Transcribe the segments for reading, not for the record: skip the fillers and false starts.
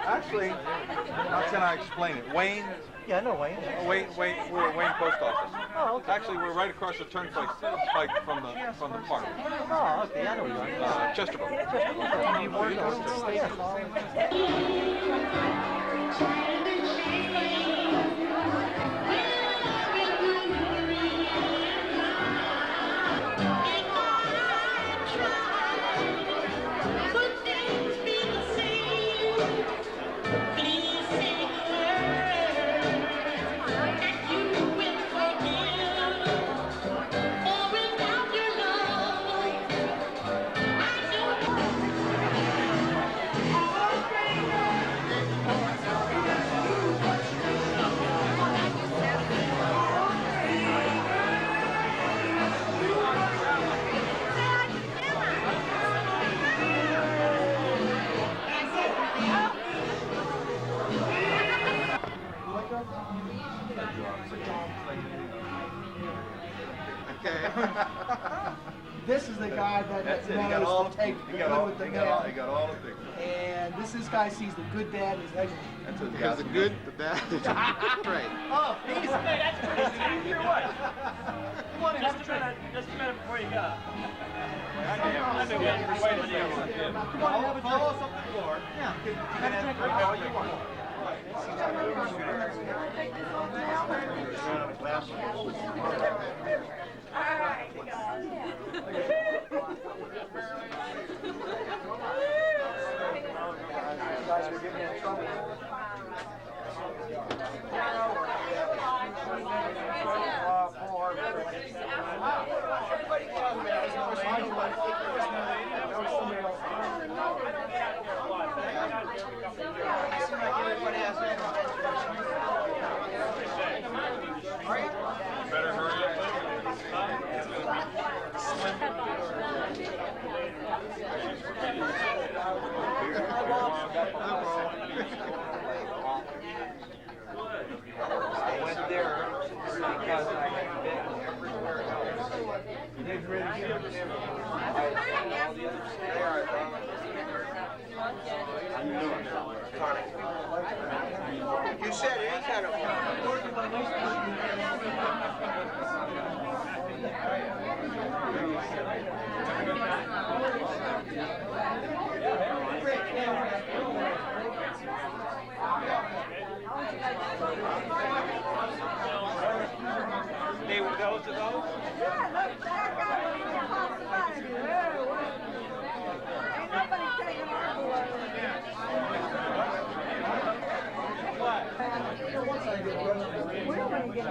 Actually, how can I explain it? Wayne? Yeah, I know Wayne. Wayne, we're at Wayne Post Office. Oh, okay. Actually, we're right across the turnpike from the park. Oh, okay, I know you are. Chesterfield. You work on the station. This is the guy that That's it. knows to take the good with the bad. He got all the pictures. And this guy sees the good, bad, and his ugly. That's what You got the good, the bad, right. Oh, he's That's pretty You're what? Come on in, just a minute before you go. I know we have to persuade him. Come on, have a drink. Follow us up the floor. Yeah. You can have all you want. Guys were getting in trouble. Better hurry up. I went there because I had been everywhere else. They've really given all the others there. I knew it. You said any kind of Hey, we go to those? Yeah, look, that guy in the hospitality. Ain't nobody taking our boy. We're going to get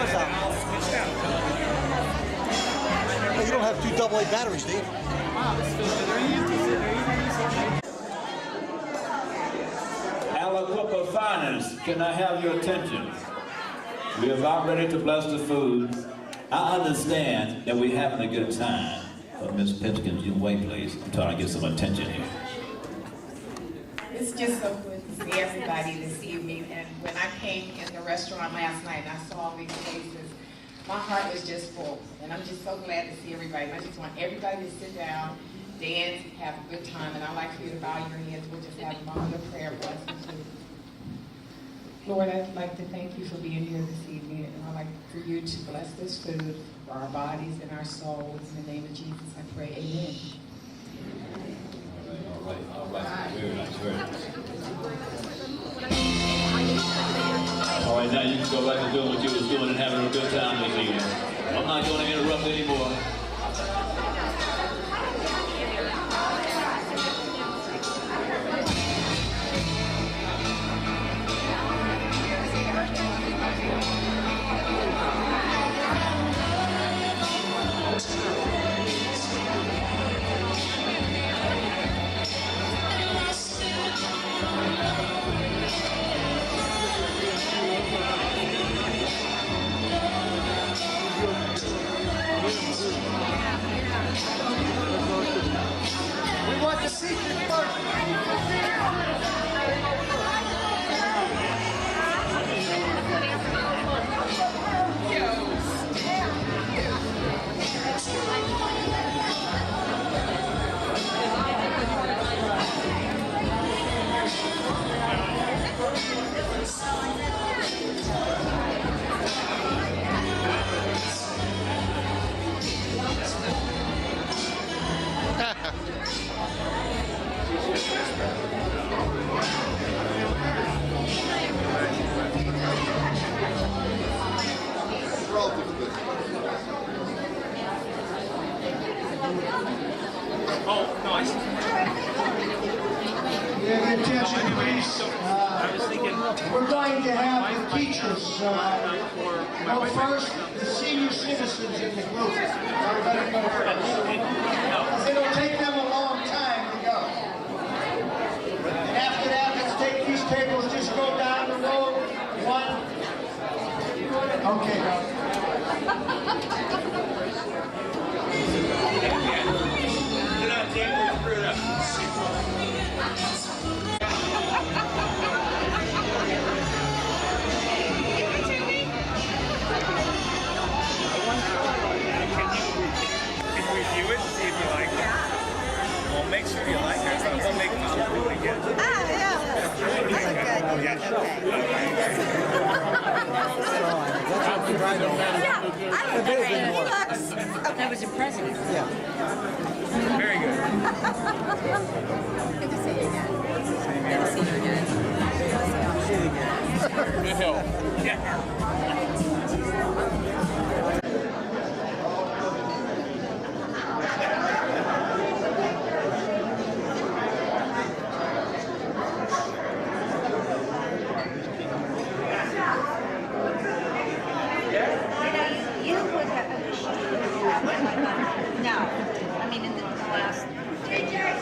power's out. Hey, you don't have two AA batteries, do you? Alacopa Finance, can I have your attention? We are about ready to bless the food. I understand that we're having a good time. But Miss Pipkins, you wait, please. I'm trying to get some attention here. It's just so good to see everybody this evening. And when I came in the restaurant last night and I saw all these faces, my heart was just full. And I'm just so glad to see everybody. And I just want everybody to sit down, dance, have a good time. And I'd like for you to bow your heads. We'll just have a moment of prayer blessings. Lord, I'd like to thank you for being here this evening. And I'd like for you to bless this food for our bodies and our souls. In the name of Jesus, I pray, amen. All right. Very nice, very nice. All right, now you can go back to doing what you was doing and having a good time this evening. I'm not going to interrupt anymore. We want the secret first. Oh, nice. Yeah, attention, please. We're going to have the teachers go first, the senior citizens in the group. Everybody go first. Because it'll take them a long time to go. And after that, let's take these tables, just go down the road. One. Okay, go. Review it, see if you like it. Well, make sure you like it. So we'll make it really good. Ah, yeah. I look good. Yeah. Okay. Yeah, I look great. He looks. Okay. That was your president. Yeah. Very good. Good to see you again. Good to see you again. Good help. Yeah. You would have no. I mean, in the last 10 years,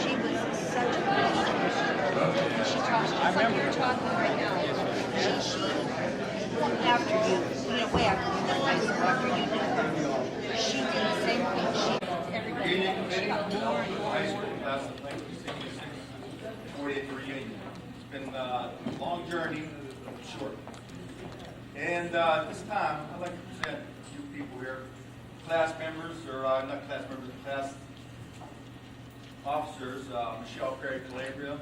she was such a good teacher. She taught, just like you're talking right now. She after you know, way after you left high school, after you knew her, she did the same thing. She everybody she got more and more High and school more. class of 1966, 40th reunion. It's been a long journey, short. And this time, I'd like to present a few people here, class members, or not class members, class officers. Michelle Perry Calabria.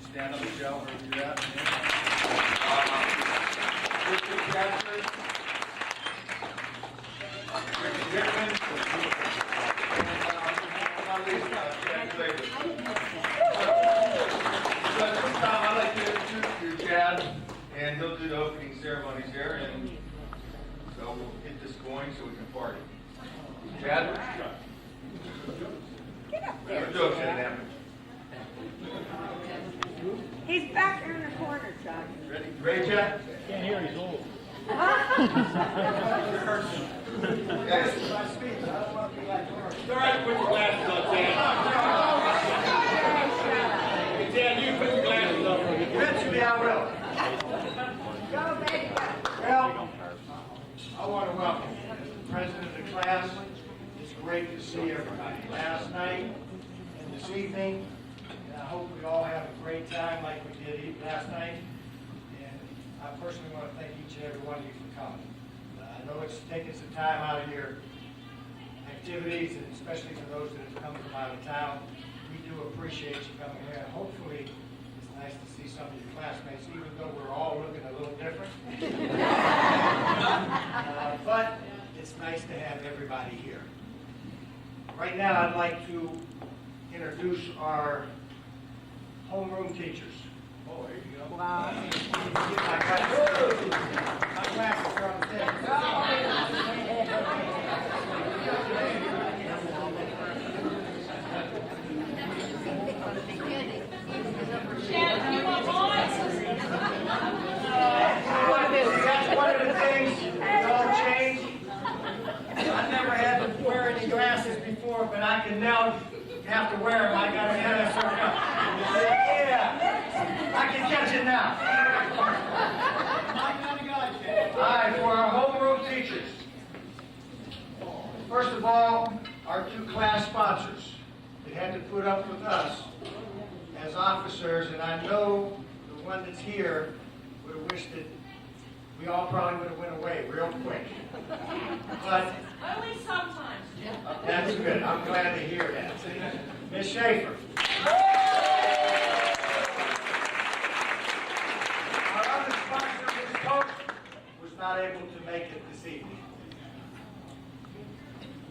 Stand up, Michelle, or do that. Richard Catcher. Ricky Dickman. And Chad Calabria. So at this time, I'd like to introduce you to Chad. And he'll do the opening ceremonies here, and so we'll get this going so we can party. Chad? Get up We're there. doing shit, damn it. He's back in the corner, Chuck. Ready? Ready, Chad? Can't hear, he's old. All right, put your glasses on, Dan. Dan, you put your glasses on. Eventually I will. Well, I want to welcome the president of the class. It's great to see everybody. Last night and this evening, and I hope we all have a great time like we did last night. And I personally want to thank each and every one of you for coming. I know it's taken some time out of your activities, and especially for those that have come from out of town. We do appreciate you coming here. And hopefully, it's nice to see some of your classmates, even though we're all looking a little different. But it's nice to have everybody here. Right now, I'd like to introduce our homeroom teachers. Oh, there you go. Wow. My glasses are on the table. That's one of the things that all changed. I never had to wear any glasses before, but I can now have to wear them. I got to have some. Yeah, I can catch it now. All right, for our homeroom teachers. First of all, our two class sponsors that had to put up with us as officers, and I know the one that's here would have wished that we all probably would have went away real quick. But only sometimes. that's good. I'm glad to hear that. Ms. Schaefer. Our other sponsor, Ms. Coach, was not able to make it this evening.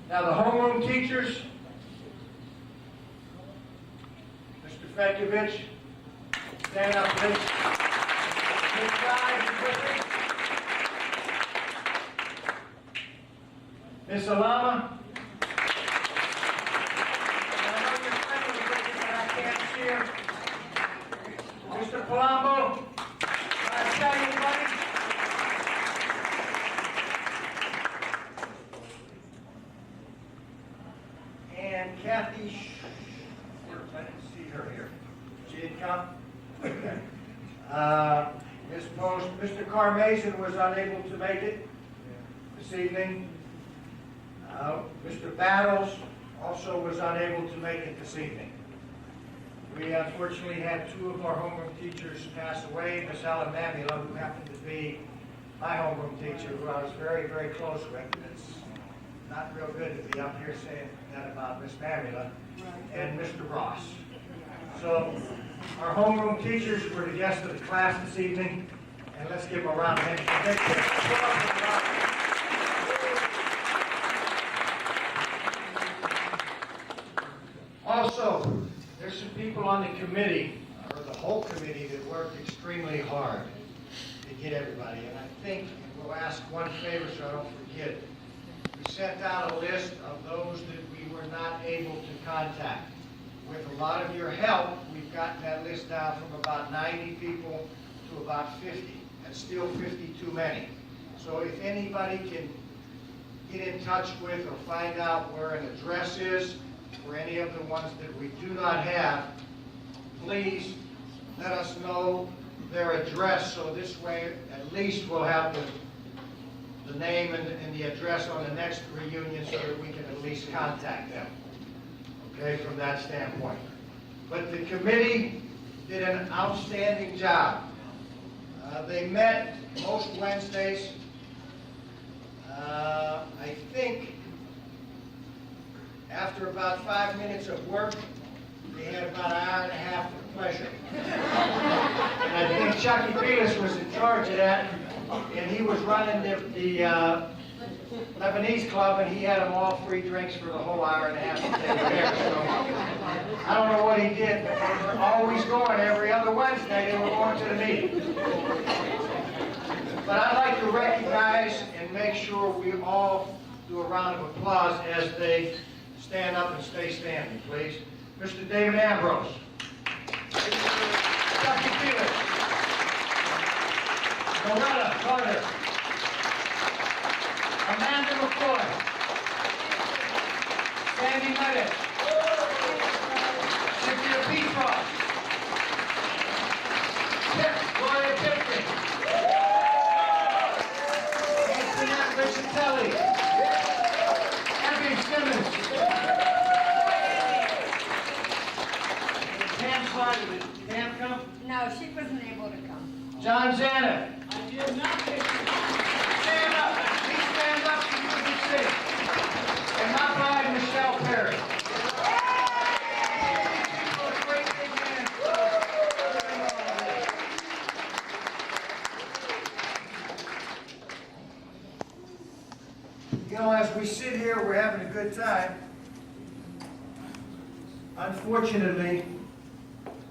Now the homeroom teachers, Mr. Fekovich, stand up, please. Ms. Guy, with me. Ms. Alama. I know your friend was with me, but I can't see her. Mr. Palumbo, can I tell you, buddy? And Kathy, I didn't see her here. She didn't come? Okay. Ms. Post, Mr. Carmason was unable to make it this evening. Mr. Battles also was unable to make it this evening. We unfortunately had two of our homeroom teachers pass away. Miss Ellen Mamula, who happened to be my homeroom teacher, who I was very, very close with. It's not real good to be up here saying that about Miss Mamula, and Mr. Ross. So our homeroom teachers were the guests of the class this evening, and let's give them a round of applause. Also, there's some people on the committee, or the whole committee, that worked extremely hard to get everybody. And I think we'll ask one favor so I don't forget. We sent out a list of those that we were not able to contact. With a lot of your help, we've gotten that list down from about 90 people to about 50. That's still 50 too many. So if anybody can get in touch with or find out where an address is for any of the ones that we do not have, please let us know their address, so this way at least we'll have the name and the address on the next reunion so that we can at least contact them, okay, from that standpoint. But the committee did an outstanding job. They met most Wednesdays. I think after about 5 minutes of work, they had about an hour and a half of pleasure. And I think Chucky Pelis was in charge of that, and he was running the Lebanese club, and he had them all free drinks for the whole hour and a half that they were there. So I don't know what he did, but they were always going every other Wednesday. They were going to the meeting. But I'd like to recognize and make sure we all do a round of applause as they stand up and stay standing, please. Mr. David Ambrose. Chucky Felix. Loretta Carter. McCoy. Sandy Meadows. Cynthia Petroff. Gloria Tipton. Antoinette Riccitelli. Abby Simmons. Pam Slaughter. Did Pam come? No, she wasn't able to come. John Zanuck. I did not get you. Stand up. Please stand up so you can see. And my bride, Michelle Perry. Great big man. You know, as we sit here, we're having a good time. Unfortunately,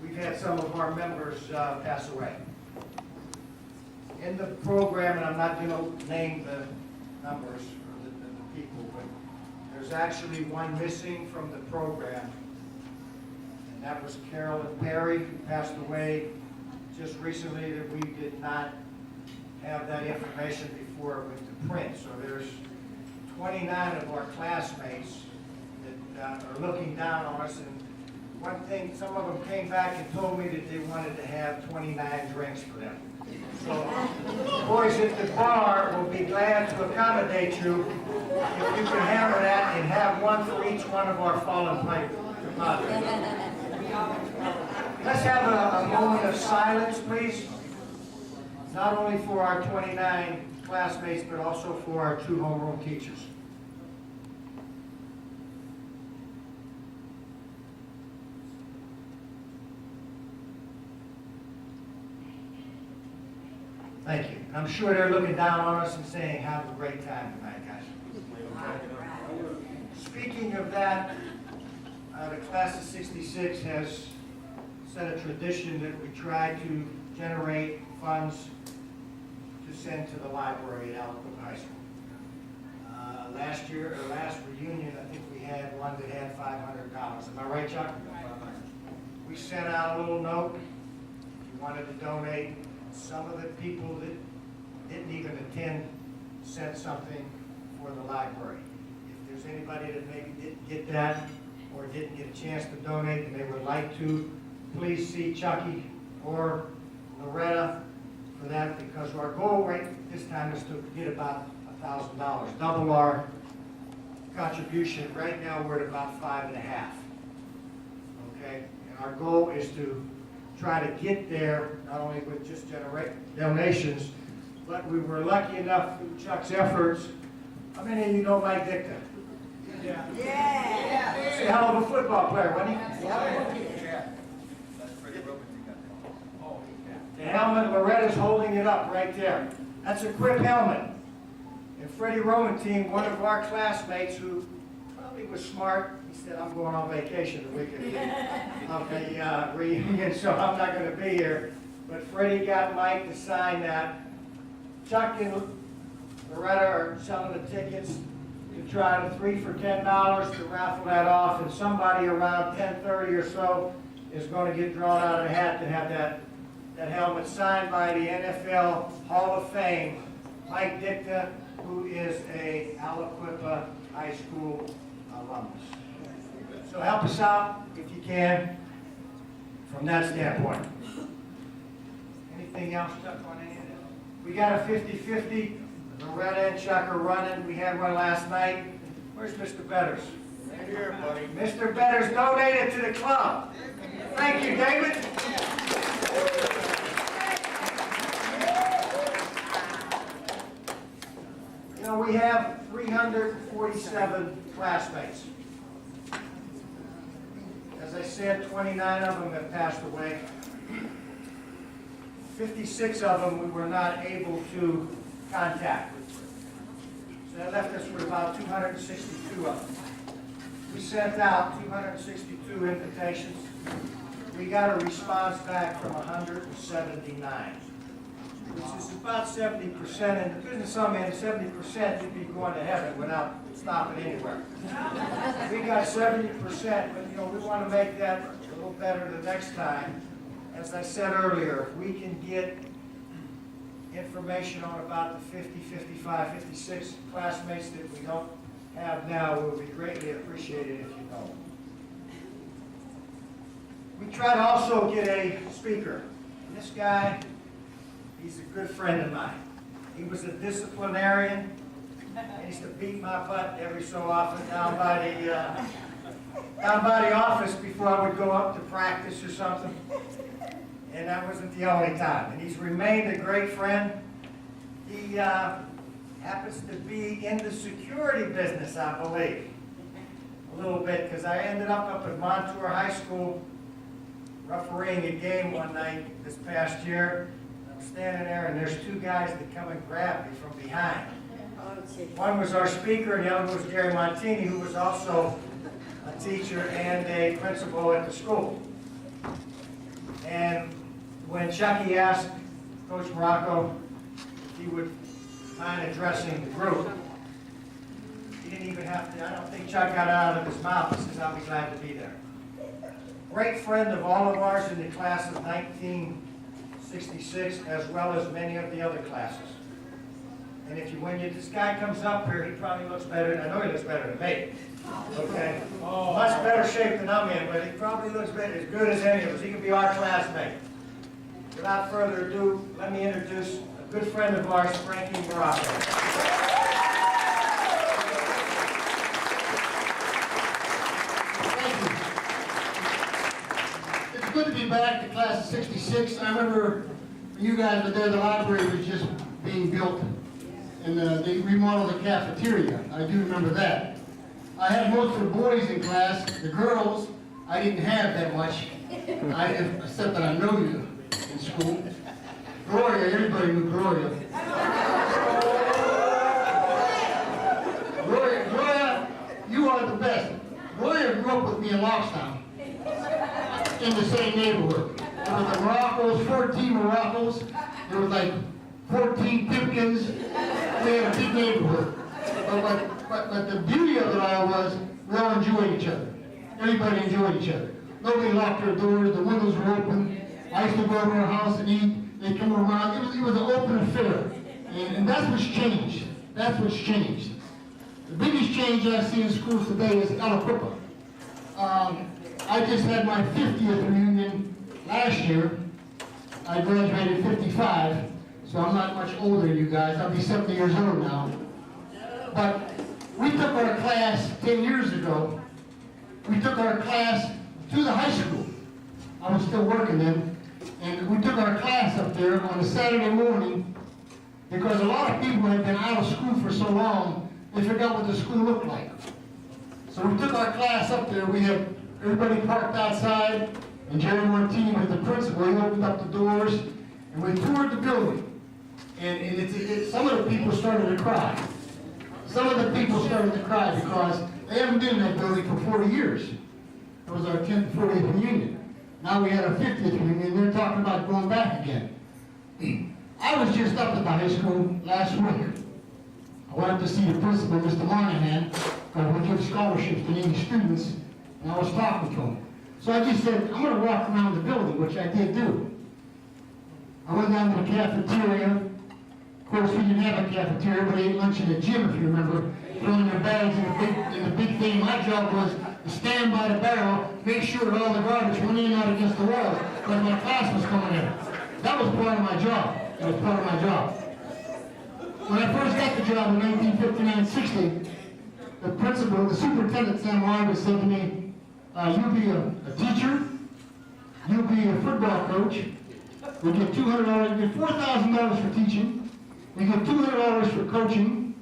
we've had some of our members pass away. In the program, and I'm not going to name the numbers or the people, but there's actually one missing from the program, and that was Carolyn Perry, who passed away just recently. That we did not have that information before it went to print. So there's 29 of our classmates that are looking down on us. And one thing, some of them came back and told me that they wanted to have 29 drinks for them. So, boys at the bar will be glad to accommodate you if you can hammer that and have one for each one of our fallen compadres. Let's have a moment of silence, please. Not only for our 29 classmates, but also for our 2 homeroom teachers. Thank you. I'm sure they're looking down on us and saying, have a great time tonight, guys. Speaking of that, the class of 66 has set a tradition that we try to generate funds to send to the library at Aliquippa High School. Last reunion, I think we had one that had $500. Am I right, Chuck? We sent out a little note. If you wanted to donate, some of the people that didn't even attend sent something for the library. If there's anybody that maybe didn't get that or didn't get a chance to donate and they would like to, please see Chucky or Loretta for that, because our goal right this time is to get about $1,000, double our contribution. Right now we're at about 5.5. Okay, and our goal is to try to get there, not only with just generate donations, but we were lucky enough through Chuck's efforts. How many of you know Mike Dicta? Yeah. Yeah. He's a hell of a football player, wasn't he? Yeah. The helmet, Loretta's holding it up right there. That's a Quip helmet. And Freddie Romantin, one of our classmates who probably was smart, he said, I'm going on vacation the week of the reunion, so I'm not going to be here. But Freddie got Mike to sign that. Chuck and Loretta are selling the tickets to try to 3 for $10 to raffle that off, and somebody around 10:30 or so is going to get drawn out of the hat to have that helmet signed by the NFL Hall of Fame, Mike Dicta, who is a Aliquippa High School alumnus. So help us out if you can from that standpoint. Anything else, Chuck, on any of this? We got a 50-50. Loretta and Chuck are running. We had one last night. Where's Mr. Betters? Right here, buddy. Mr. Betters donated to the club. Thank you, David. You know, we have 347 classmates. As I said, 29 of them have passed away. 56 of them we were not able to contact. So that left us with about 262 of them. We sent out 262 invitations. We got a response back from 179, which is about 70%. In the business I'm in, 70% you'd be going to heaven without stopping anywhere. We got 70%, but you know, we want to make that a little better the next time. As I said earlier, if we can get information on about the 50, 55, 56 classmates that we don't have now, we would be greatly appreciated if you know. We try to also get a speaker. This guy, he's a good friend of mine. He was a disciplinarian. He used to beat my butt every so often down by the office before I would go up to practice or something. And that wasn't the only time. And he's remained a great friend. He happens to be in the security business, I believe, a little bit, because I ended up at Montour High School refereeing a game one night this past year. I'm standing there, and there's two guys that come and grab me from behind. One was our speaker, and the other was Gary Montini, who was also a teacher and a principal at the school. And when Chucky asked Coach Morocco if he would mind addressing the group, he didn't even have to, I don't think Chuck got it out of his mouth. He says, I'll be glad to be there. Great friend of all of ours in the class of 1966, as well as many of the other classes. And when this guy comes up here, he probably looks better, I know he looks better than me. Okay? Much better shape than I'm in, but he probably looks better, as good as any of us. He can be our classmate. Without further ado, let me introduce a good friend of ours, Frankie Morocco. Thank you. It's good to be back to class of 66. I remember when you guys were there, the library was just being built, and they remodeled the cafeteria. I do remember that. I had most of the boys in class. The girls, I didn't have that much, except that I know you in school. Gloria, everybody knew Gloria. Gloria, you are the best. Gloria grew up with me in Lockstown, in the same neighborhood. There was the Moroccos, 14 Moroccos. There was like 14 Pipkins. We had a big neighborhood. But the beauty of it all was we all enjoyed each other. Everybody enjoyed each other. Nobody locked their doors. The windows were open. I used to go over our house and eat. They'd come around. It was an open affair. And that's what's changed. That's what's changed. The biggest change I see in schools today is Aliquippa. I just had my 50th reunion last year. I graduated 55, so I'm not much older than you guys. I'll be 70 years old now. But we took our class 10 years ago. We took our class to the high school. I was still working then. And we took our class up there on a Saturday morning because a lot of people had been out of school for so long, they forgot what the school looked like. So we took our class up there. We had everybody parked outside, and Jerry Martini was the principal. He opened up the doors, and we toured the building. And some of the people started to cry. Some of the people started to cry because they haven't been in that building for 40 years. It was our 10th, 40th reunion. Now we had our 50th reunion. They're talking about going back again. I was just up at the high school last week. I went up to see the principal, Mr. Monahan, because we give scholarships to needy students, and I was talking to him. So I just said, I'm going to walk around the building, which I did do. I went down to the cafeteria. Of course, we didn't have a cafeteria, but I ate lunch in the gym, if you remember, throwing their bags in the big thing. My job was to stand by the barrel, make sure that all the garbage went in and out against the walls, because my class was coming in. That was part of my job. It was part of my job. When I first got the job in 1959-60, the principal, the superintendent, Sam Harvey, said to me, you'll be a teacher, you'll be a football coach, we get $200, we get $4,000 for teaching, we get $200 for coaching,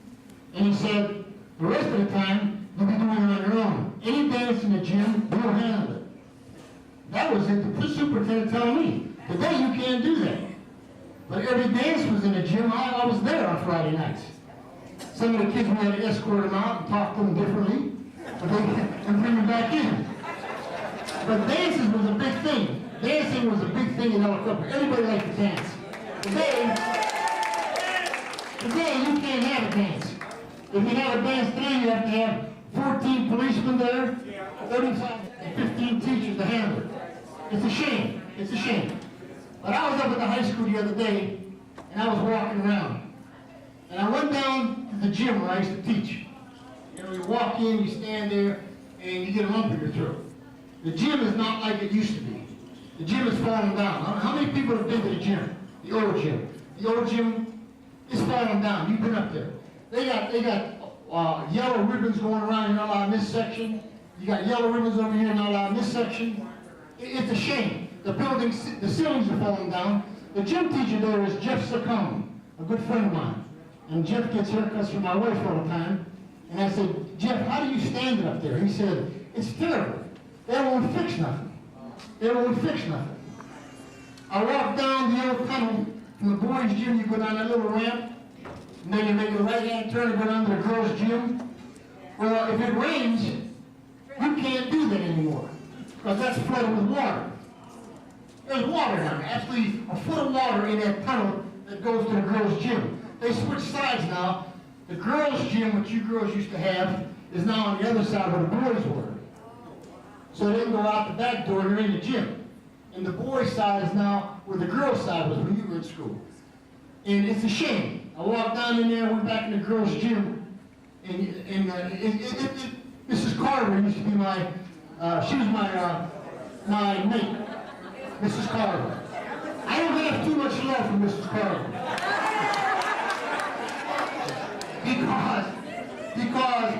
and he said, the rest of the time, you'll be doing it on your own. Any dance in the gym, we'll handle it. That was it, the superintendent telling me. Today, you can't do that. But every dance was in the gym. I was there on Friday nights. Some of the kids, we had to escort them out and talk to them differently, and bring them back in. But dances was a big thing. Dancing was a big thing in Aliquippa. Everybody liked to dance. Today, you can't have a dance. If you have a dance today, you have to have 14 policemen there, 35 and 15 teachers to handle it. It's a shame. It's a shame. But I was up at the high school the other day, and I was walking around. And I went down to the gym where I used to teach. And you walk in, you stand there, and you get a lump in your throat. The gym is not like it used to be. The gym is falling down. How many people have been to the gym? The old gym. The old gym is falling down. You've been up there. They got yellow ribbons going around, you're not allowed in this section. You got yellow ribbons over here, not allowed in this section. It's a shame. The buildings, the ceilings are falling down. The gym teacher there is Jeff Succumb, a good friend of mine. And Jeff gets haircuts from my wife all the time. And I said, Jeff, how do you stand it up there? He said, it's terrible. They won't fix nothing. They won't fix nothing. I walked down the old tunnel from the boys' gym. You go down that little ramp, and then you make a right-hand turn and go down to the girls' gym. Well, if it rains, you can't do that anymore, because that's flooded with water. There's water down there, actually a foot of water in that tunnel that goes to the girls' gym. They switched sides now. The girls' gym, which you girls used to have, is now on the other side where the boys were. So they can go out the back door and they're in the gym. And the boys' side is now where the girls' side was when you were in school. And it's a shame. I walked down in there, went back in the girls' gym, and Mrs. Carver used to be she was my mate, Mrs. Carver. I don't have too much love for Mrs. Carver. Because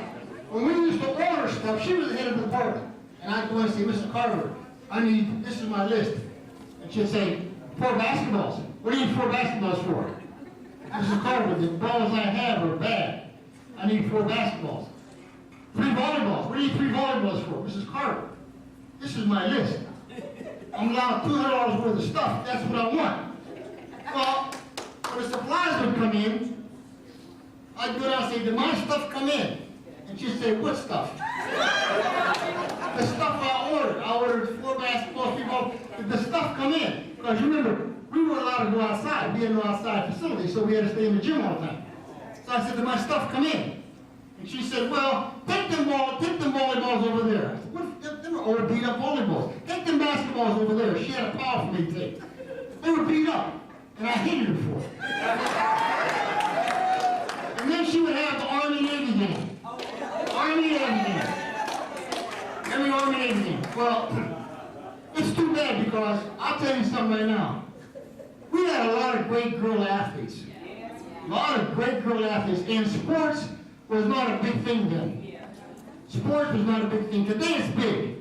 when we used to order stuff, she was the head of the department. And I'd go and say, Mrs. Carver, this is my list. And she'd say, 4 basketballs. What do you need 4 basketballs for? Mrs. Carver, the balls I have are bad. I need 4 basketballs. 3 volleyballs. What do you need 3 volleyballs for? Mrs. Carver, this is my list. I'm allowed $200 worth of stuff. That's what I want. Well, when the supplies would come in, I'd go down and say, did my stuff come in? And she'd say, what stuff? The stuff I ordered. I ordered 4 basketballs, 3 balls. Did the stuff come in? Because you remember, we weren't allowed to go outside. We had no outside facility, so we had to stay in the gym all the time. So I said, did my stuff come in? And she said, well, take them volleyballs over there. I said, what? They were old beat up volleyballs. Take them basketballs over there. She had a pile for me to take. They were beat up, and I hated her for it. And then she would have the Army-Navy game. Army-Navy game. Every Army-Navy game. Well, it's too bad because I'll tell you something right now. We had a lot of great girl athletes. A lot of great girl athletes. And sports was not a big thing then. Sports was not a big thing. Today it's big.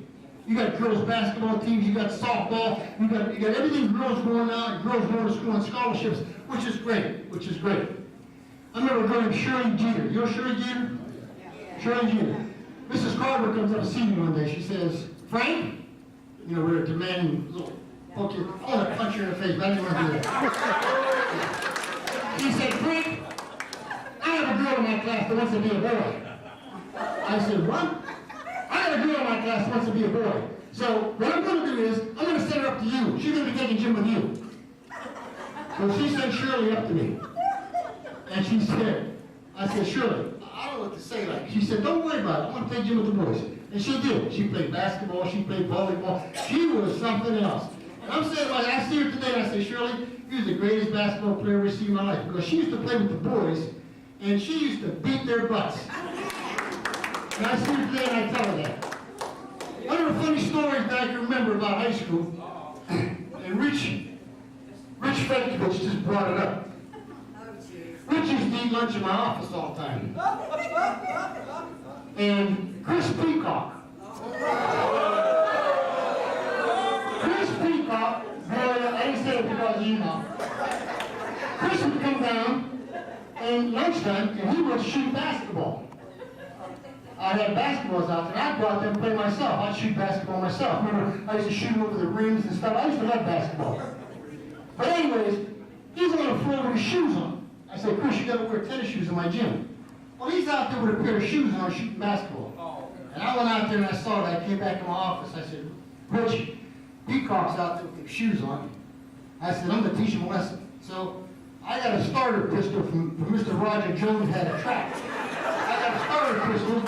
You got girls basketball teams, you got softball, you got everything girls going on, and girls going to school on scholarships, which is great. I remember going to Shirley Jeter. You know Shirley Jeter? Shirley Jeter. Mrs. Carver comes up to see me one day. She says, Frank, you know, we're demanding a little poke you. I want to punch you in the face, but I didn't want to do that. She said, Frank, I have a girl in my class that wants to be a boy. I said, what? I have a girl in my class that wants to be a boy. So what I'm going to do is, I'm going to send her up to you. She's going to be taking gym with you. So she sent Shirley up to me. And she said, I said, Shirley, I don't know what to say. Like, she said, don't worry about it. I want to play gym with the boys. And she did. She played basketball. She played volleyball. She was something else. And I'm saying, like, I see her today, and I say, Shirley, you're the greatest basketball player I've ever seen in my life. Because she used to play with the boys, and she used to beat their butts. And I see her today, and I tell her that. One of the funny stories that I can remember about high school, and Rich Fetkovich just brought it up. Rich used to eat lunch in my office all the time. And Chris Peacock. Boy, I didn't say it because of you know. Chris would come down and lunchtime, and he would shoot basketball. I had basketballs out there. I'd go out there and play myself. I'd shoot basketball myself. Remember, I used to shoot over the rims and stuff. I used to love basketball. But anyways, he's on the floor with his shoes on. I said, Chris, you gotta wear tennis shoes in my gym. Well, he's out there with a pair of shoes on shooting basketball. And I went out there and I saw that. I came back in my office. I said, Rich, Peacock's out there with his shoes on. I said, I'm gonna teach him a lesson. So I got a starter pistol from Mr. Roger Jones had a track. I got a starter pistol.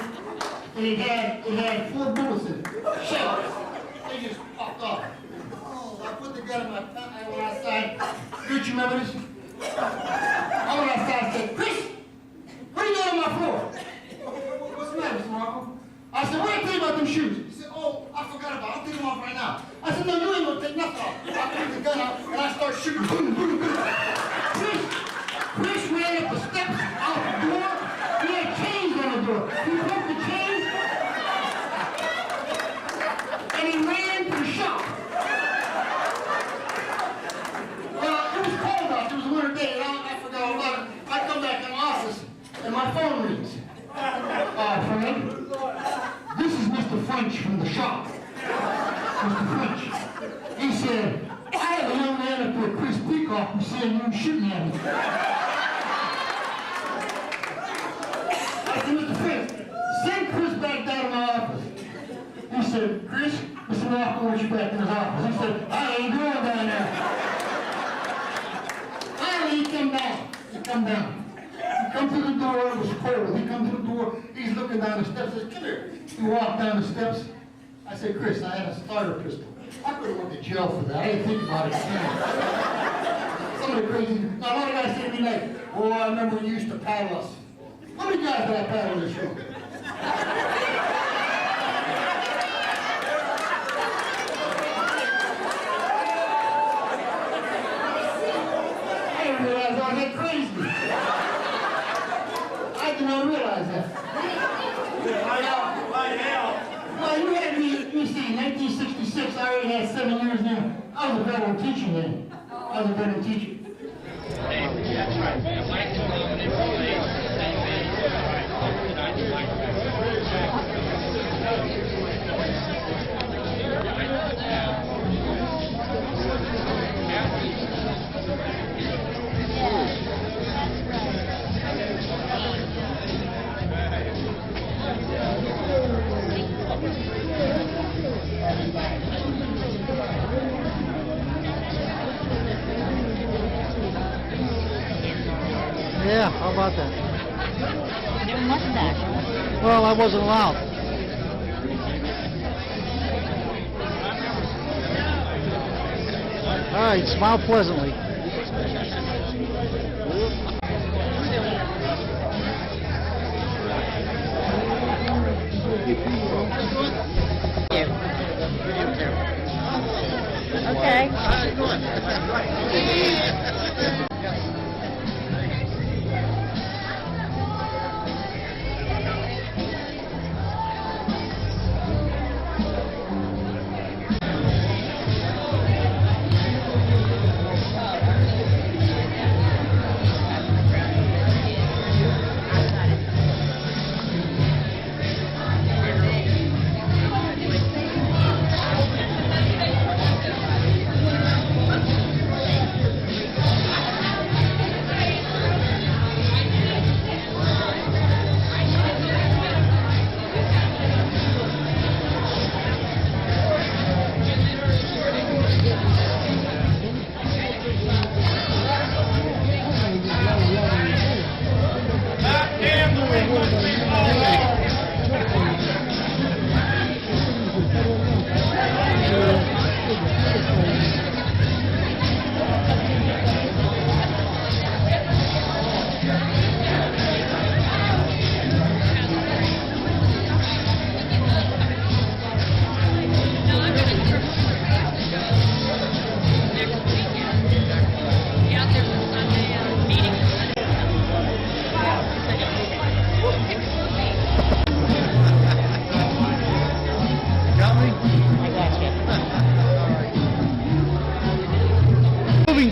And it had 4 bullets in it. Shells. They just popped off. So I put the gun in my pocket. I went outside. Rich, you remember this? I went outside and said, Chris, what are you doing on my floor? What's the matter, Mr. Marco? I said, what did I tell you about them shoes? He said, oh, I forgot about it. I'll take them off right now. I said, no, you ain't gonna take nothing off. I took the gun out and I started shooting. Boom, boom, boom. Chris ran up the steps out the door. He had chains on the door. He broke the chains and he ran to the shop. Well, it was cold out. It was a winter day and I forgot all about it. I come back in the office and my phone rings. Frank, this is Mr. French from the shop. Mr. French. He said, I have a young man up there, Chris Peacock, who's saying you shooting at me. I said, Mr. French, send Chris back down to my office. He said, Chris, Mr. Walker wants you back in his office. He said, I ain't going down there. Finally, he come down. He come down. He come to the door, it was cold. He comes to the door, he's looking down the steps, says, come here. He walked down the steps. I said, Chris, I had a starter pistol. I could have went to jail for that. I didn't think about it. Some of the crazy, now a lot of guys say to me like, oh, I remember when you used to paddle us. How many guys did I paddle in this room? I didn't realize I was that crazy. I did not realize that. Well, you had me, let me see, 1966, I already had 7 years now. I was a veteran teacher then. I was a veteran teacher. Yeah, how about that? Your mustache. Well, I wasn't allowed. All right, smile pleasantly. Okay.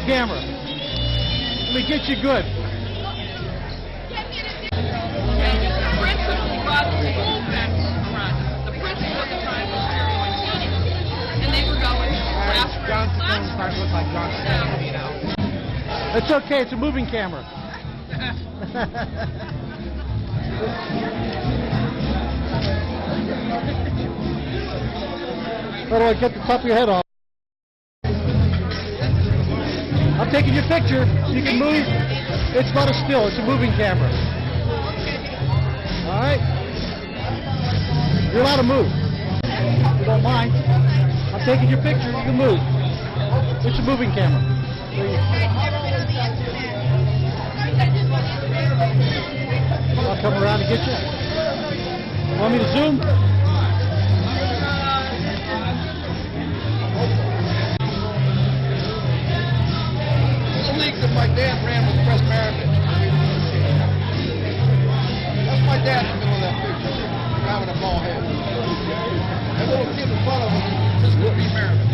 Camera. Let me get you good. It's okay, it's a moving camera. How do I get the top of your head off? I'm taking your picture. You can move. It's not a still. It's a moving camera. All right? You're allowed to move. If you don't mind. I'm taking your picture. You can move. It's a moving camera. I'll come around and get you. Want me to zoom? The league that my dad ran with Press Marathon. That's my dad in the middle of that picture, driving a ball head. That little kid in front of him just would be Marathon.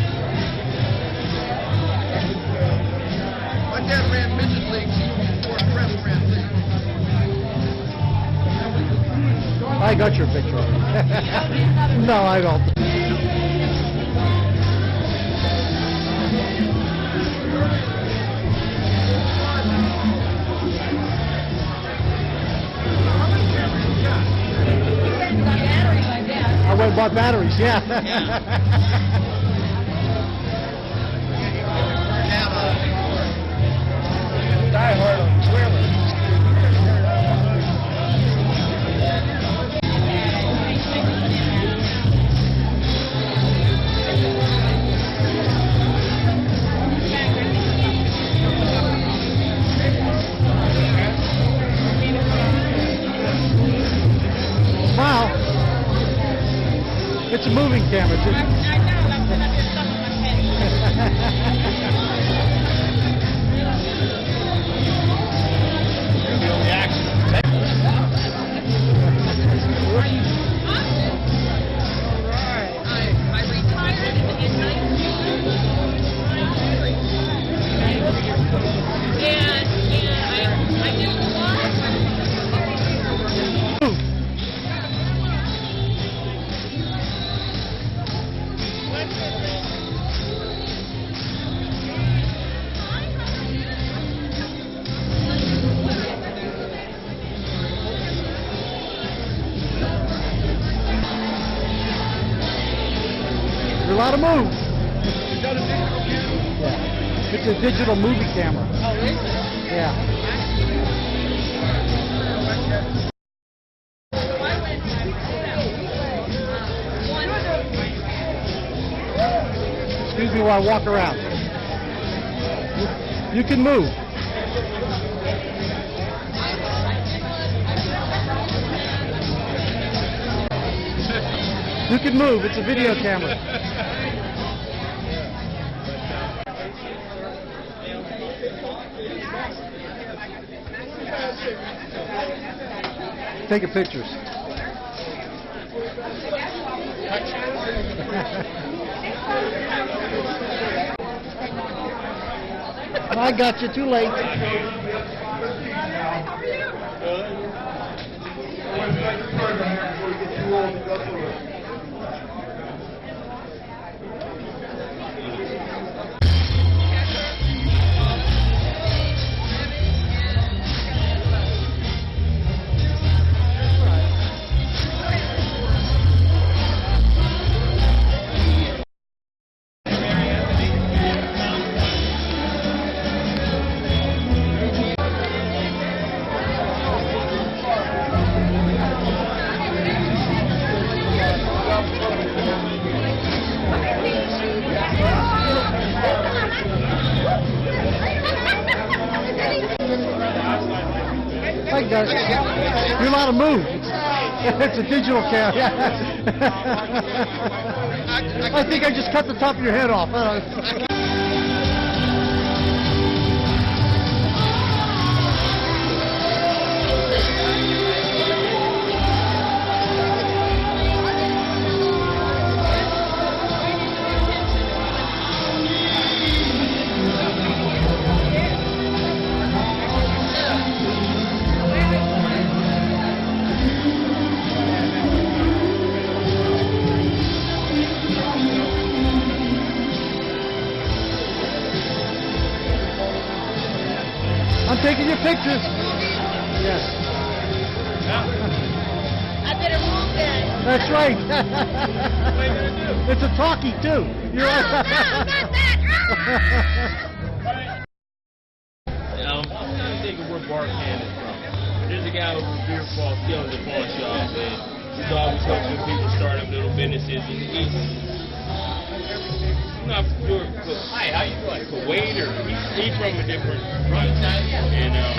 My dad ran midget leagues before Press ran leagues. I got your picture. No, I don't. I went and bought batteries, yeah. Die hard on Twitter. Wow. It's a moving camera, too. I know, I'm going to get stuff in my head. The only action. I retired in 1993. And I did a lot. You're allowed to move. Yeah. It's a digital movie camera. Oh, is it? Yeah. Excuse me while I walk around. You can move. You can move. It's a video camera. Taking pictures. I got you. Too late. I got it. You're allowed to move. It's a digital camera. I think I just cut the top of your head off. I'm taking your pictures. Yes. I did a move then. That's right. What are you going to do? It's a talkie, too. You're No, not that. I'm trying to think of where Barkham is from. There's a guy over in Beer Falls, he owns a pawn shop, and he's always helping people start up little businesses. And he's not sure, hi, how you doing? Kuwait or He's from a different front, and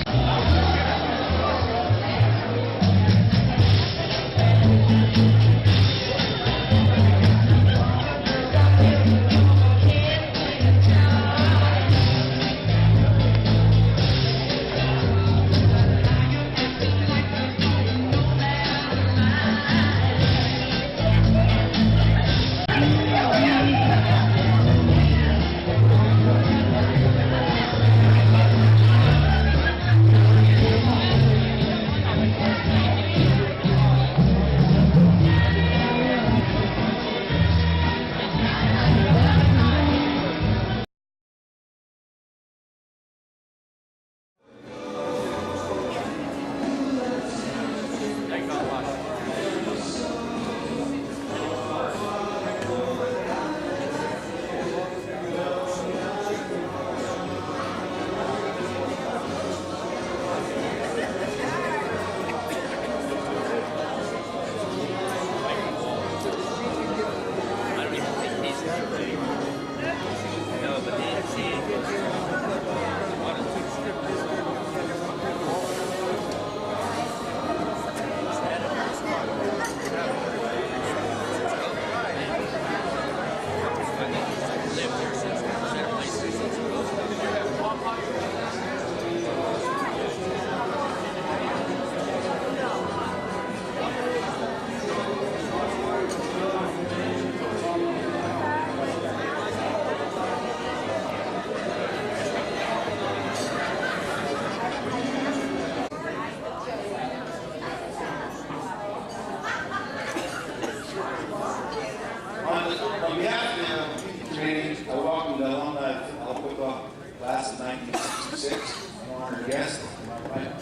On behalf of the committee, I welcome the alumni of the football class of 1966. Honored guest,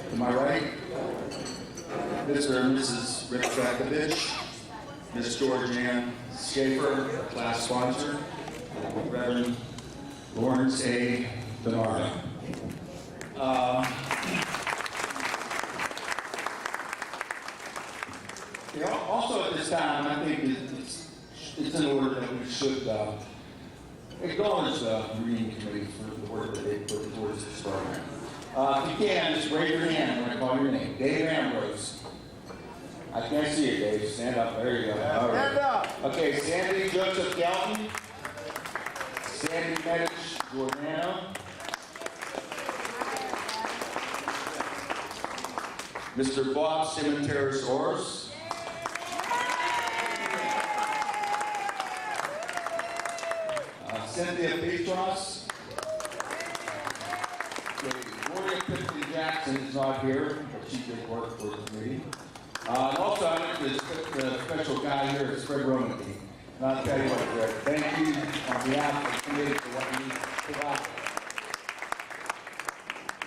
to my right, Mr. and Mrs. Rick Trakovich, Ms. Georgianne Schaefer, class sponsor, Reverend Lawrence A. Bernardo. Also at this time, I think it's in order that we should acknowledge the reading committee for the work that they put towards this program. If you can, just raise your hand when I call your name. Dave Ambrose. I can't see you, Dave. Stand up. There you go. All right. Stand up. Okay, Sandy Joseph Galton. Sandy Medich Giordano. Mr. Bob Cementeris Ors. Cynthia Petros. Okay, Gloria Pitley Jackson is not here, but she did work for the committee. And also, I think the special guy here is Fred Romanty. And I'll tell you what, Fred, thank you on behalf of the committee for what you provide.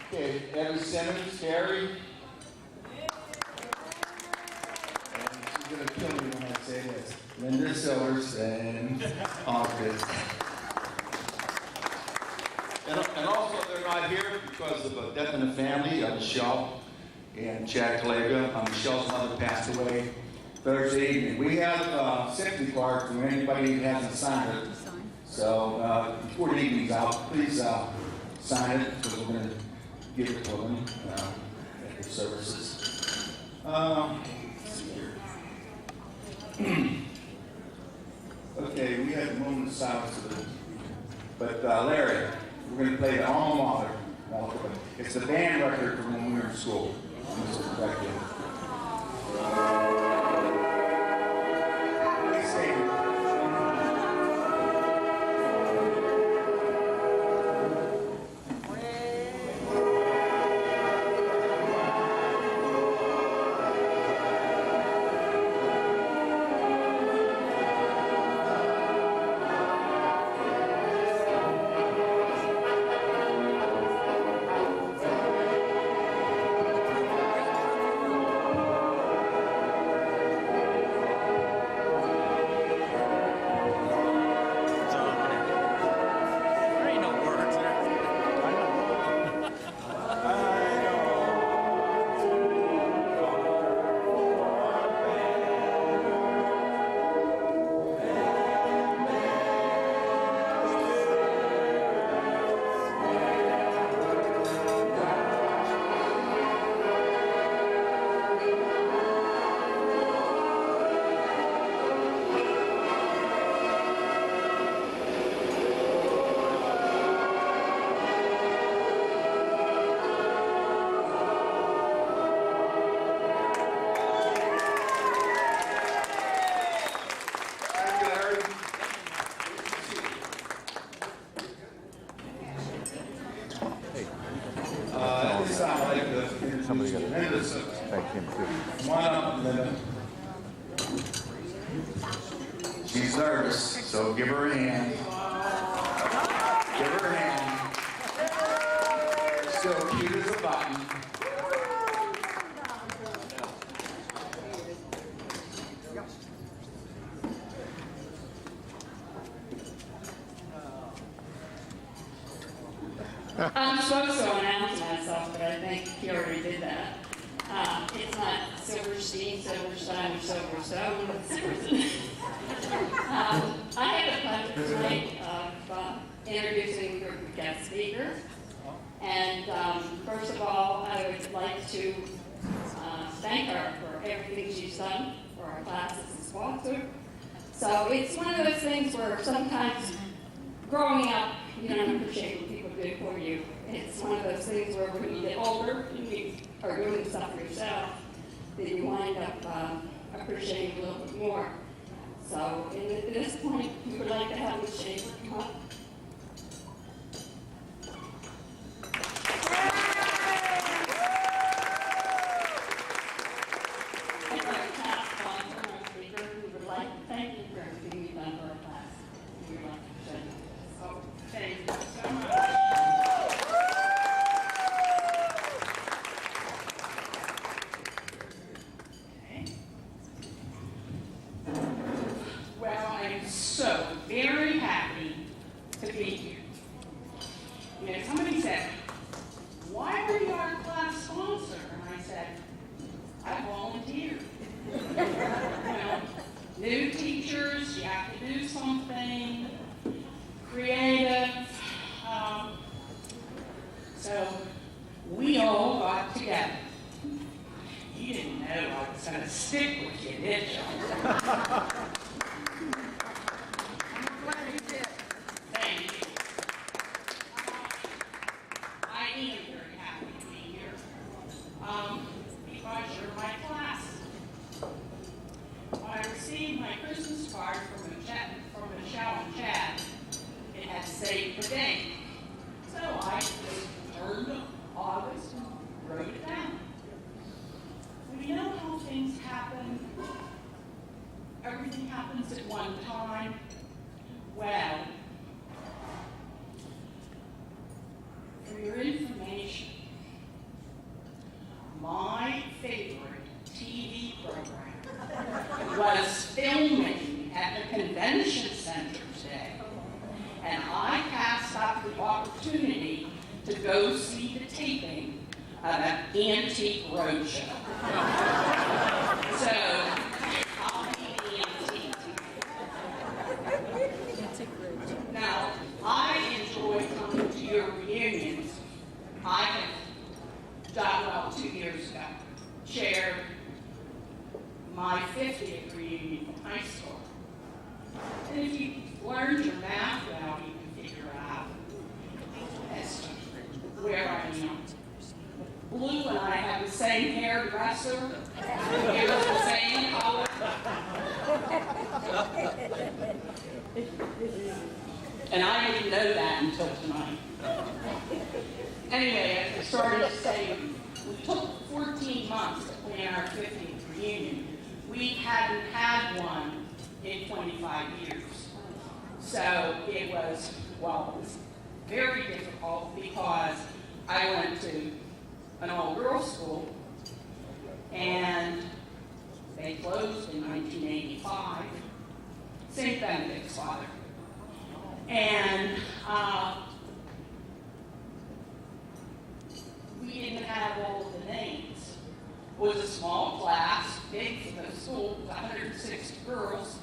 Okay, Evie Simmons, Gary. And she's going to kill me when I say this. Linda Silvers and Osgood. And also, they're not here because of a death in the family of Michelle and Chad Kalega. Michelle's mother passed away Thursday evening. We have sympathy card for anybody who hasn't signed it. So before the evening's out, please sign it because we're going to give it to them at the services. Okay, we had a moment of silence for them. But Larry, we're going to play the alma mater. It's the band record from when we were in school. This is back then. This time I'd like to introduce Linda Simmons. Come on up, Linda. She's nervous, so give her a hand. Give her a hand. So cute as a button. I'm supposed to announce myself, but I think he already did that. It's not Silverstein, Silverstein, or Silverstone, but Silverstein. I had a pleasure tonight of introducing a group of guest speakers. And first of all, I would like to thank her for everything she's done for our class as a sponsor. So it's one of those things where sometimes growing up, you don't appreciate what people do for you. It's one of those things where when you get older and you are doing stuff for yourself, that you wind up appreciating a little bit more. So at this point, we would like to have Ms. Schaefer come up. And our class sponsor, our speaker, we would like to thank you for everything you've done for our class. We would like to say so. Thank you so much. Well, I am so very happy to be here. You know, somebody said, why were you our class sponsor? And I said, I volunteered. Well, new teachers, you have to do something creative. So we all got together. You didn't know I was going to stick with you, did you? Thank you. I am very happy to be here because you're my class. When I received my Christmas card from Michelle and Chad, it had saved the date. So I just turned to August and wrote it down. Well, you know how things happen? Everything happens at one time. Well, for your information, my favorite TV program was filming at the convention center today. And I passed up the opportunity to go see the taping of an antique roadshow. So, I'll be the antique. Now, I enjoy coming to your reunions. I have done, well, 2 years ago, chaired my 50th reunion from high school. And if you learned your math well, you can figure out as to where I am. Blue and I have the same hairdresser. It was the same color. And I didn't know that until tonight. Anyway, as I started to say, we took 14 months to plan our 50th reunion. We hadn't had one in 25 years. So it was, well, it was very difficult because I went to an all-girls school and they closed in 1985. St. Benedict's father. And we didn't have all of the names. It was a small class, big for the school, 160 girls.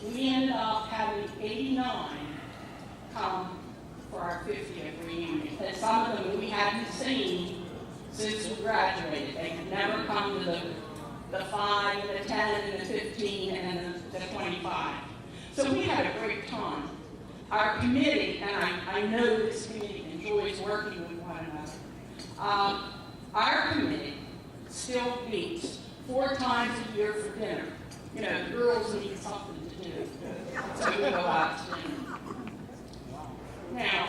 We ended up having 89 come for our 50th reunion. And some of them we hadn't seen since we graduated. They had never come to the 5, the 10, and the 15, and the 25. So we had a great time. Our committee, and I know this committee enjoys working with one another, our committee still meets 4 times a year for dinner. You know, the girls need something to do, so we go out to dinner. Now,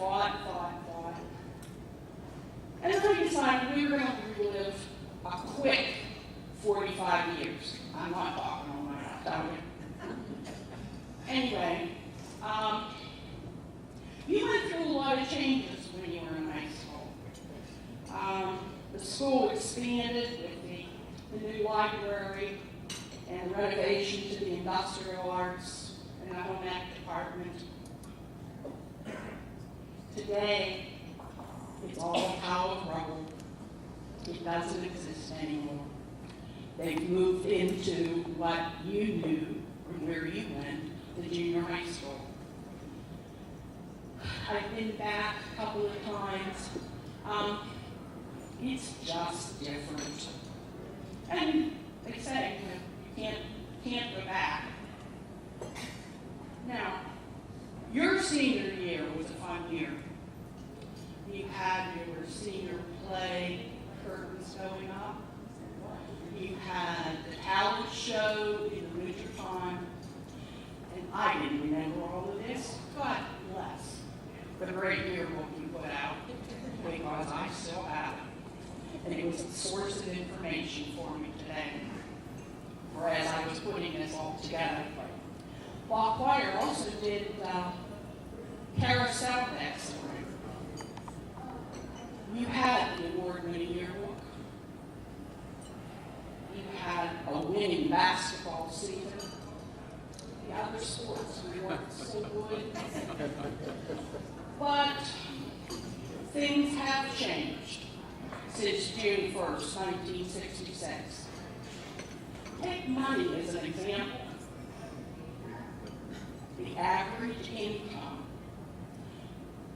thought. And then I decided we were going to relive a quick 45 years. I'm not talking all night, I'll tell you. Anyway, you went through a lot of changes when you were in high school. The school expanded with the new library and renovation to the industrial arts and the home ec department. Today, it's all pile of rubble. It doesn't exist anymore. They've moved into what you knew from where you went, the junior high school. I've been back a couple of times. It's just different. And they say you can't go back. Now, your senior year was a fun year. You had your senior play curtains going up. You had the talent show in the wintertime. And I didn't remember all of this, God bless the great yearbook you put out, because I still have it. And it was a source of information for me today, whereas I was putting this all together. Bach Choir also did carousel that spring. You had the award-winning yearbook. You had a winning basketball season. The other sports weren't so good. But things have changed since June 1st, 1966. Take money as an example. The average income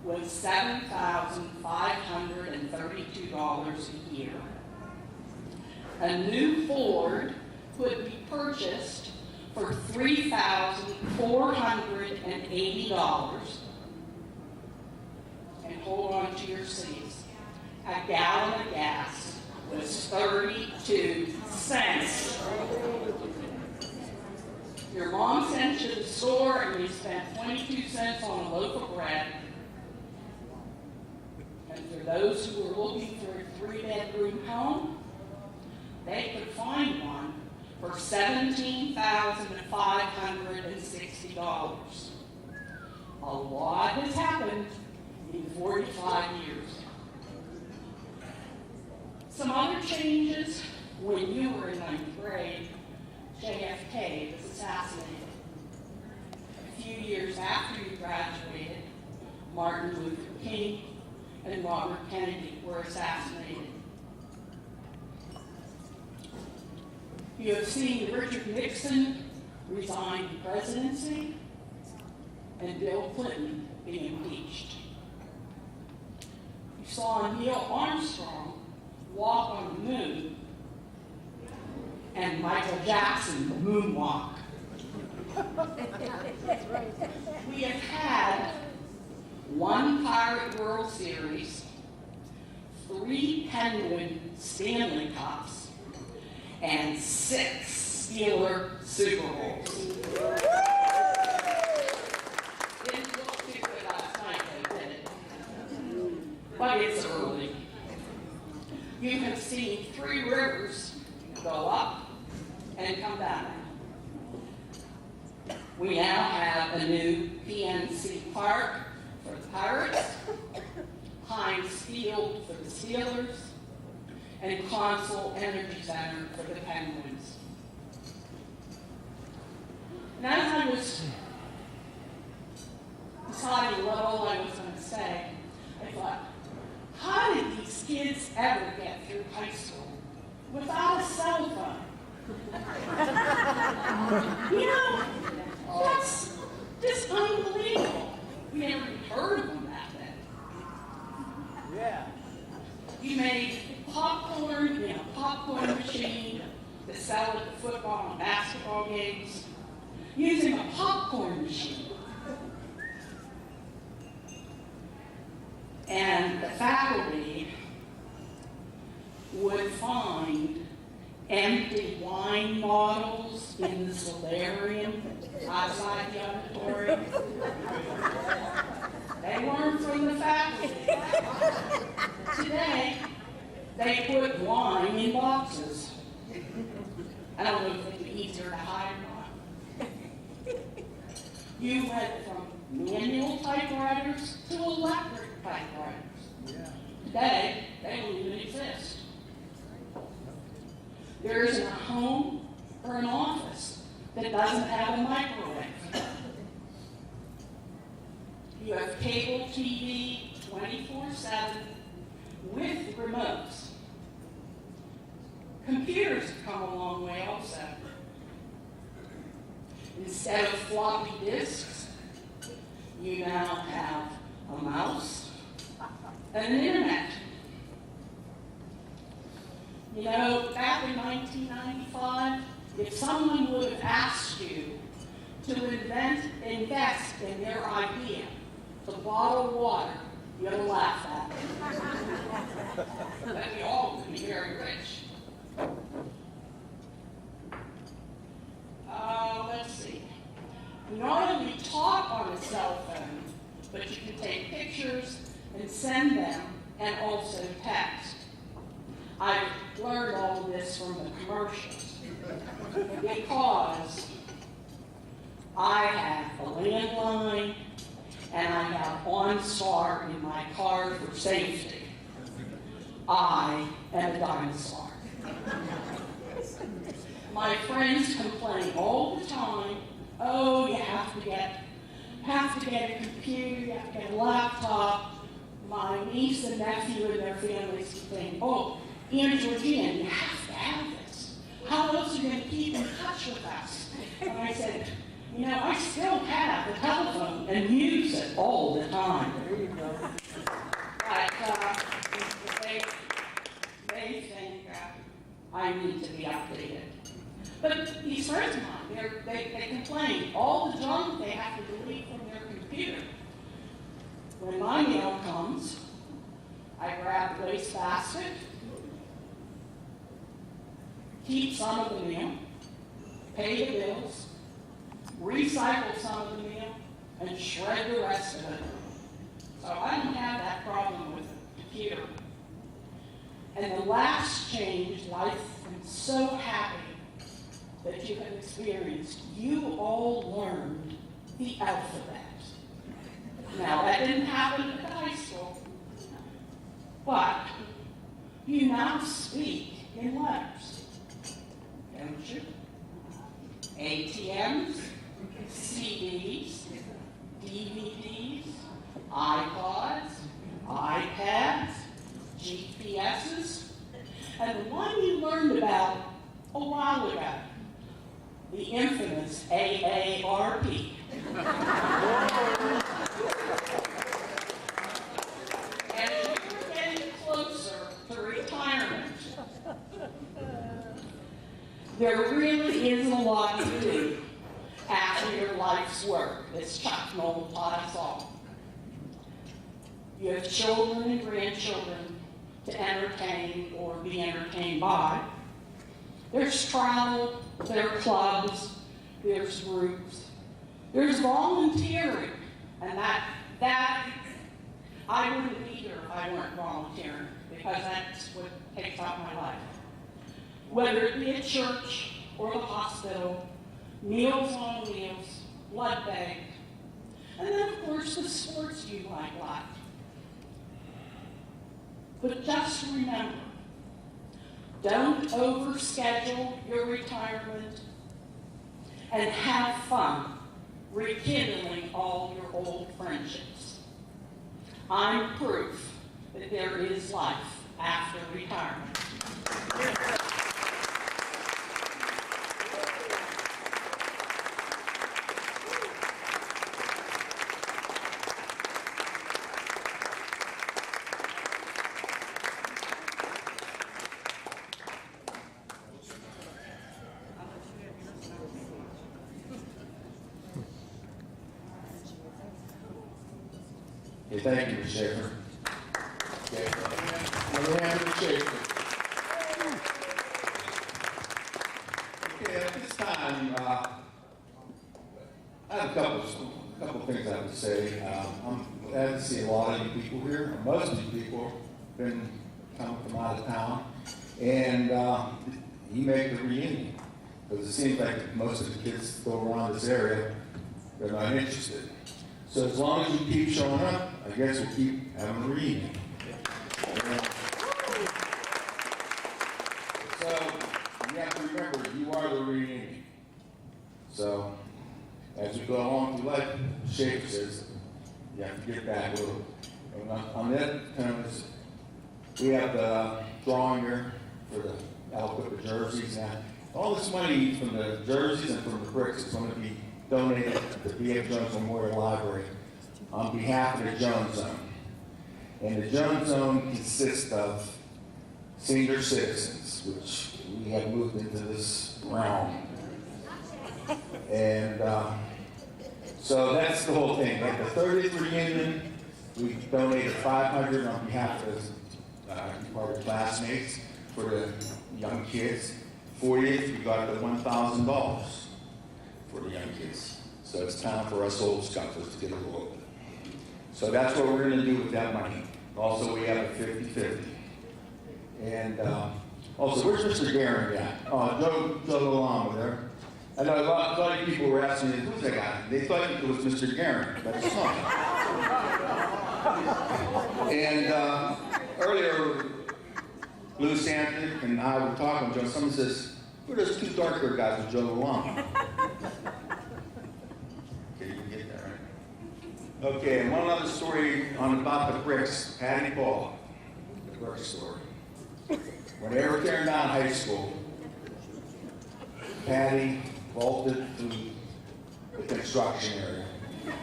was $7,532 a year. A new Ford could be purchased for $3,480. And hold on to your seats. A gallon of gas was 32 cents. Your mom sent you to the store and you spent 22 cents on a loaf of bread. And for those who were looking for a 3-bedroom home, they could find one for $17,560. A lot has happened in 45 years. Some other changes: when you were in 9th grade, JFK was assassinated. A few years after you graduated, Martin Luther King and Robert Kennedy were assassinated. You have seen Richard Nixon resign the presidency and Bill Clinton be impeached. You saw Neil Armstrong walk on the moon and Michael Jackson moonwalk. We have had 1 Pirate World Series, 3 Penguin Stanley Cups, and 6 Steeler Super Bowls. Didn't look too good last night, though, did it? But it's early. You have seen 3 rivers go up and come down. We now have a new PNC Park for the Pirates, Heinz Field for the Steelers, and Consol Energy Center for the Penguins. And as I was deciding what all I was going to say, I thought, how did these kids ever get through high school without a cell phone? You know, that's just unbelievable. We never even heard of them back then. Yeah. You made popcorn in a popcorn machine to sell at the football and basketball games using a popcorn machine. And the faculty would find empty wine bottles in the solarium outside the auditorium. They weren't from the faculty. they put wine in boxes. I don't know if it'd be easier to hide or not. You went from manual typewriters to electric typewriters. Today, they don't even exist. There isn't a home or an office that doesn't have a microwave. You have cable TV 24/7 with remotes. Computers have come a long way also. Instead of floppy disks, you now have a mouse and an internet. You know, back in 1995, if someone would have asked you to invest in their idea to bottle water, you'd have laughed at them. But we all would be very rich. Let's see. You not only talk on a cell phone, but you can take pictures and send them and also text. I've learned all of this from the commercials because I have a landline and I have OnStar in my car for safety. I am a dinosaur. My friends complain all the time, oh, you have to get a computer, you have to get a laptop. My niece and nephew and their families complain, oh, Aunt Georgina, you have to have this. How else are you going to keep in touch with us? And I said, you know, I still have the telephone and use it all the time. There you go. But they think I need to be updated. But these friends of mine, they complain all the junk they have to delete from their computer. When my mail comes, I grab the wastebasket, keep some of the mail, pay the bills, recycle some of the mail, and shred the rest of it. So I don't have that problem with the computer. And the last change, life, I'm so happy that you have experienced. You all learned the alphabet. Now, that didn't happen at high school, but you now speak in letters, don't you? ATMs, CDs, DVDs, iPods, iPads, GPSs, and the one you learned about a while ago, the infamous AARP. And as you're getting closer to retirement, there really is a lot to do after your life's work, as Chuck Noll taught us all. You have children and grandchildren to entertain or be entertained by. There's travel, there are clubs, there's groups, there's volunteering, and that I wouldn't be here if I weren't volunteering, because that's what takes up my life. Whether it be at church or the hospital, Meals on Wheels, blood bank, and then of course the sports you like. But just remember, don't overschedule your retirement, and have fun rekindling all your old friendships. I'm proof that there is life after retirement. Hey, thank you, Mr. Schaefer. Okay. Another round of Schaefer. Okay, at this time, I have a couple things I would say. I'm glad to see a lot of you people here. Most of you people have been coming from out of town, and he made the reunion. Because it seems like most of the kids go around this area, they're not interested. So as long as you keep showing up, I guess we'll keep having a reunion. So you have to remember, you are the reunion. So as we go along through life, Schaefer says, you have to get back a little. And on that terms, we have the drawing here for the Alcoa jerseys. Now, all this money from the jerseys and from the bricks is going to be donated to the B.F. Jones Memorial Library on behalf of the Jones Zone. And the Jones Zone consists of senior citizens, which we have moved into this realm. And so that's the whole thing. At the 30th reunion, we donated $500 on behalf of our classmates for the young kids. 40th, we got the $1,000 for the young kids. So it's time for us old scuffers to get a little bit. So that's what we're going to do with that money. Also, we have a 50-50. And also, where's Mr. Guerin at? Oh, Joe Lalama there. I know a lot of people were asking me, who's that guy? They thought it was Mr. Guerin, but it's not. And earlier, Lou Sanford and I were talking to Joe. Someone says, who are those two dark-haired guys with Joe Lalama? Okay, you can get that, right? Okay, and one other story about the bricks, Patty Paul, the brick story. When they were tearing down high school, Patty vaulted through the construction area.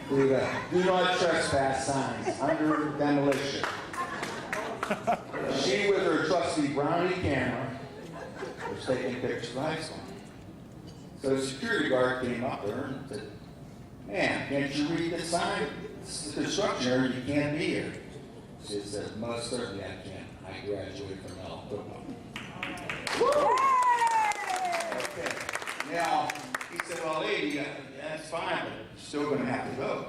We got do not trespass signs under demolition. She, with her trusty Brownie camera, was taking pictures of high school. So the security guard came up there and said, man, can't you read the sign? It's the construction area, you can't be here. She said, most certainly I can. I graduated from Alcoa. Okay. Now, he said, well, lady, that's fine, but you're still going to have to go.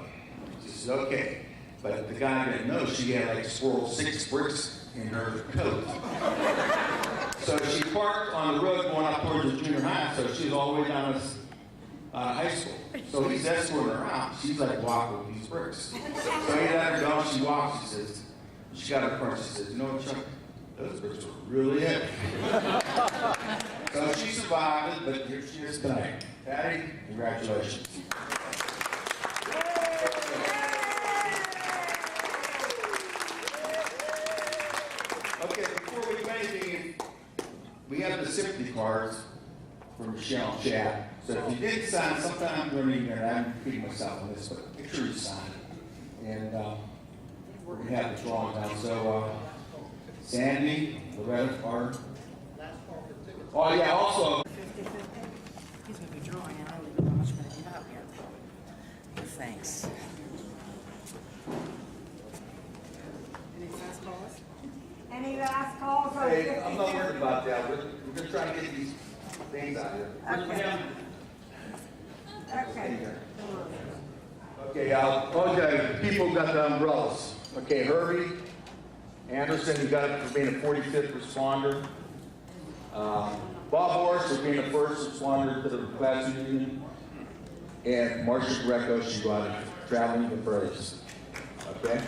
She said, okay. But the guy didn't know she had like 6 bricks in her coat. So she parked on the road going up towards the junior high, so she was all the way down to high school. So he's escorting her out. She's like walking with these bricks. So he let her go, and she walks. She says, she got her car. She says, you know what, Chuck? Those bricks were really heavy. So she survived it, but here she is tonight. Patty, congratulations. Okay, before we do anything, we have the sympathy cards for Michelle and Chad. So if you didn't sign, sometime I'm going to need I'm repeating myself on this, but make sure you sign it. And we're going to have the drawing down. So Sandy, Loretta, Art. Oh yeah, also. He's going to be drawing, and I don't even know how much money you have yet. Thanks. Any last calls? Any last calls? Hey, I'm not worried about that. We're just trying to get these things out here. Okay. Okay. Okay, okay, people got the umbrellas. Okay, Herbie Anderson, you got it for being a 45th responder. Bob Morris for being the first responder to the class union. And Marcia Greco, she got it traveling the phrase. Okay?